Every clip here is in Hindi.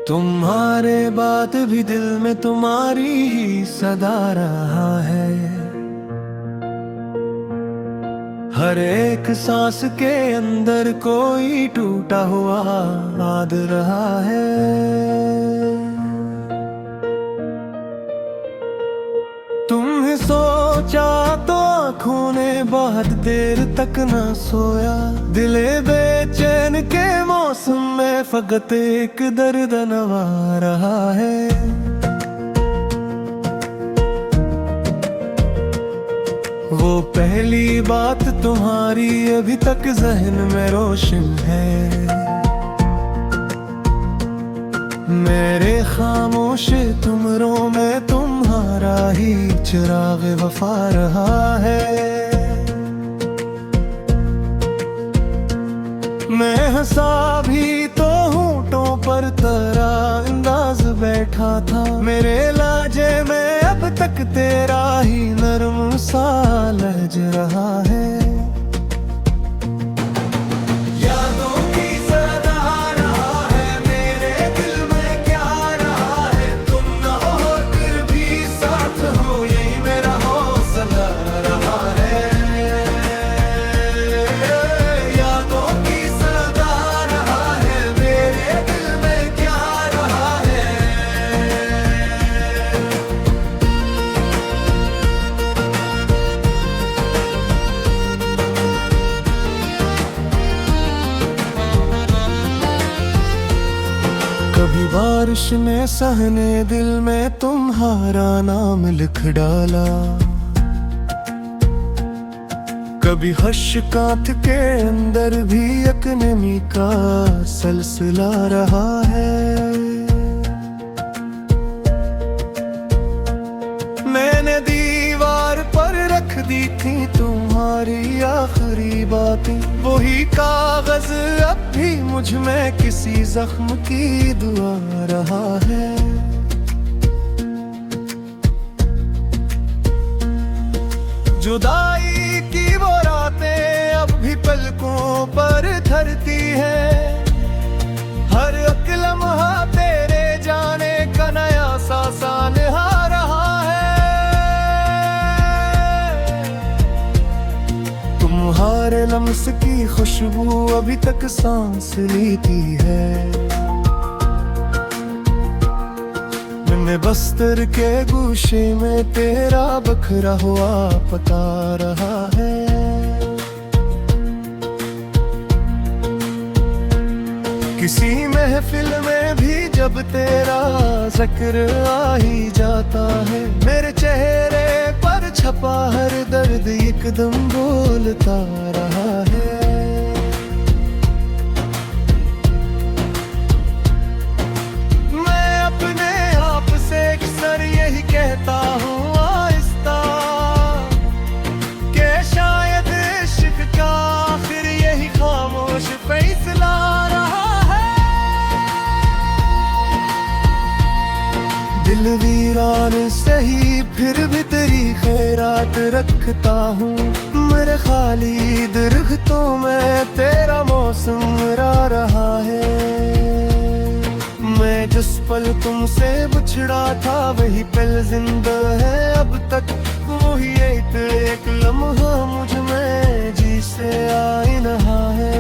तुम्हारे बात भी दिल में तुम्हारी ही सदा रहा है। हर एक सांस के अंदर कोई टूटा हुआ याद रहा है। तुम्हें सोचा तो आँखों ने बहुत देर तक न सोया। दिले बेचैन के मौसम में फकत एक दर्द नवा रहा है। वो पहली बात तुम्हारी अभी तक जहन में रोशन है। मेरे खामोश तुमरों में तुम्हारा ही चिराग वफा रहा है। मैं हंसा भी तो होंठों पर तेरा अंदाज बैठा था। मेरे लाजे में अब तक तेरा ही नरम सा लहज रहा है। कभी बारिश ने सहने दिल में तुम्हारा नाम लिख डाला। कभी हश्कांत के अंदर भी एक नमी का सिलसिला रहा है। मैंने दीवार पर रख दी थी तुम्हारी आखिरी बातें। वही कागज अब भी मुझ में किसी जख्म की दुआ रहा है। जुदाई की वो रातें अब भी पलकों पर धरती है। हर एक लम्हा तेरे जाने का नया सा सानहा रहा है। तुम्हारे लम्स की खुशबू अभी तक सांस लेती है। मैंने बस्तर के गुशे में तेरा बखरा हुआ पता रहा है। किसी महफिल में भी जब तेरा जिक्र आ ही जाता है। मेरे चेहरे पर छपा हर दर्द एकदम बोलता रहा है। मैं अपने आप से अक्सर यही कहता हूँ आहिस्ता कि शायद इश्क का आखिर यही खामोश फैसला रहा है। दिल वीरान सही फिर भी तेरी खैरात रखता हूँ। मेरे खाली दरख्तों में तेरा मौसम रहा है। मैं जिस पल तुमसे बिछड़ा था वही पल जिंदा है अब तक। वही एक लम्हा मुझ में जी से आ ही रहा है।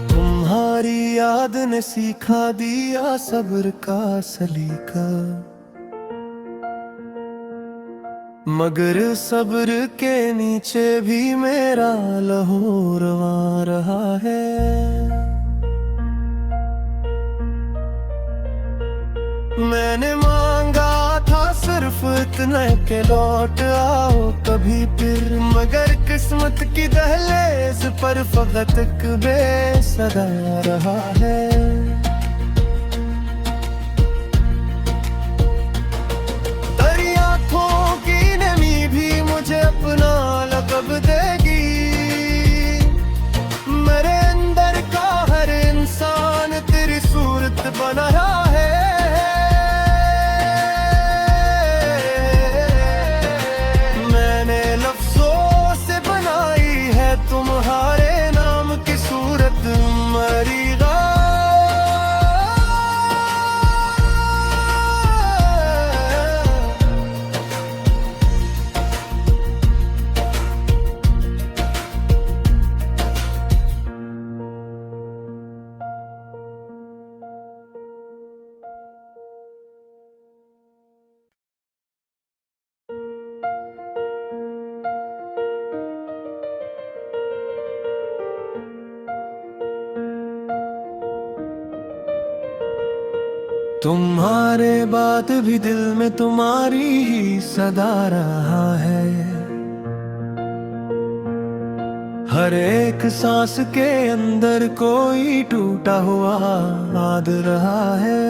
तुम्हारी याद ने सिखा दिया सब्र का सलीका। मगर सब्र के नीचे भी मेरा लहू रवा रहा है। मैंने मांगा था सिर्फ इतना के लौट आओ कभी फिर। मगर किस्मत की दहलीज पर फकत एक बेसदा रहा है। तेरी आँखों की नमी भी मुझे अपना लक़ब देगी। मेरे अंदर का हर इंसान तेरी सूरत बनाया है। तुम्हारे नाम की सूरत तुम्हारे बात भी दिल में तुम्हारी ही सदा रहा है। हर एक सांस के अंदर कोई टूटा हुआ याद रहा है।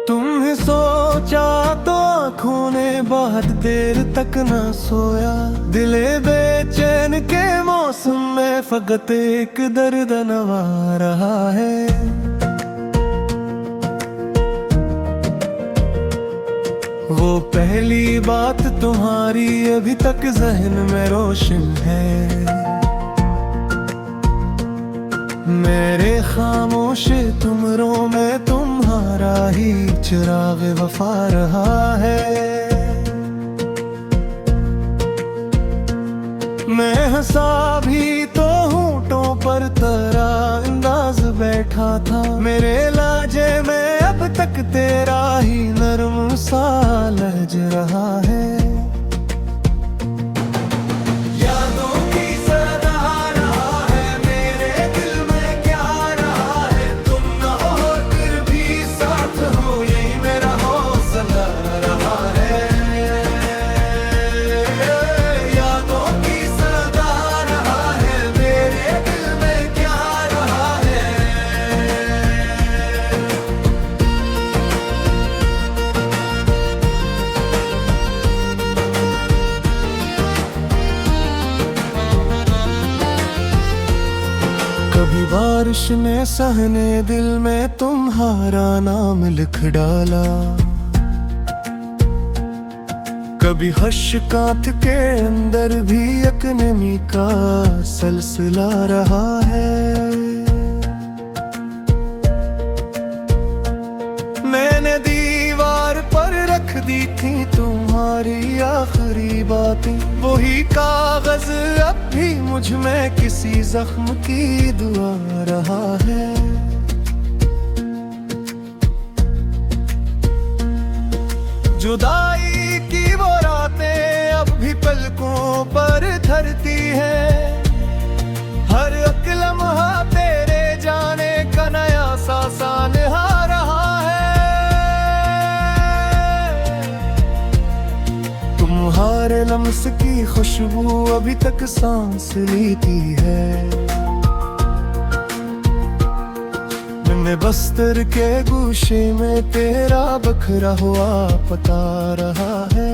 तुम्हें सोचा तो आँखों ने बहुत देर तक न सोया। दिले बेचैन के मौसम में फकत एक दर्द नवा रहा है। वो पहली बात तुम्हारी अभी तक जहन में रोशन है। मेरे खामोश तुमरों में तुम्हारा ही चिराग वफा रहा है। मैं हंसा भी तो होंठों पर तेरा अंदाज बैठा था। मेरे लाजे में अब तक तेरा ही नरम सा लहज रहा है। कभी बारिश ने सहने दिल में तुम्हारा नाम लिख डाला। कभी हश्कांत के अंदर भी एक नमी का सिलसिला रहा है। मैंने दीवार पर रख दी थी तुम्हारी आखिरी बातें। वही कागज अब भी मुझ में किसी जख्म की दुआ रहा है। जुदाई की वो रातें अब भी पलकों पर धरती है। हर एक लम्हा तेरे जाने का नया सा सानहा रहा है। तुम्हारे लम्स की खुशबू अभी तक सांस लेती है। मैं बस्तर के गुशे में तेरा बखरा हुआ पता रहा है।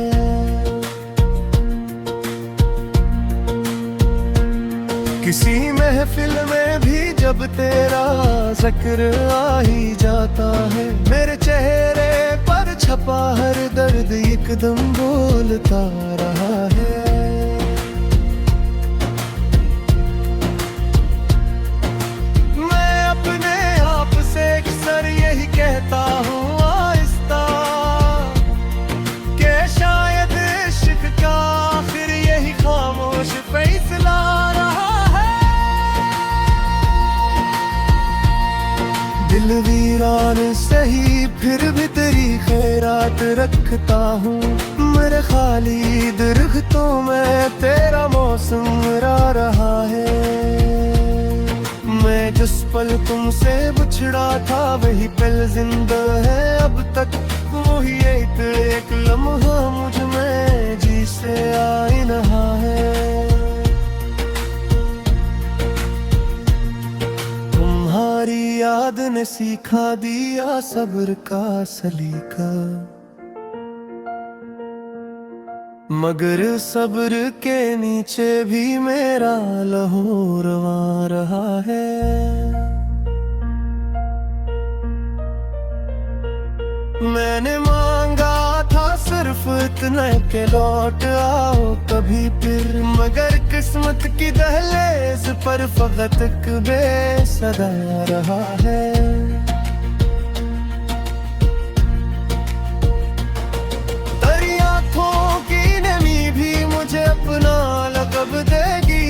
किसी महफिल में भी जब तेरा जिक्र आ ही जाता है। मेरे चेहरे पर छपा हर दर्द एकदम बोलता रहा है। मैं अपने आप से अक्सर यही कहता हूँ आहिस्ता कि शायद इश्क का फिर यही खामोश फैसला रहा है। दिल वीरान सही फिर भी तेरी खैरात रखता हूँ। मेरे खाली दरख्तों में तेरा मौसम रहा है। मैं जिस पल तुमसे बिछड़ा था वही पल जिंदा है अब तक। वही एक लम्हा मुझ में जी से आ ही रहा है। तुम्हारी याद ने सिखा दिया सब्र का सलीका। मगर सब्र के नीचे भी मेरा लहू रवा रहा है। मैंने मांगा था सिर्फ इतना के लौट आओ कभी फिर। मगर किस्मत की दहलीज पर फकत एक बेसदा रहा है। अपना लक़ब देगी।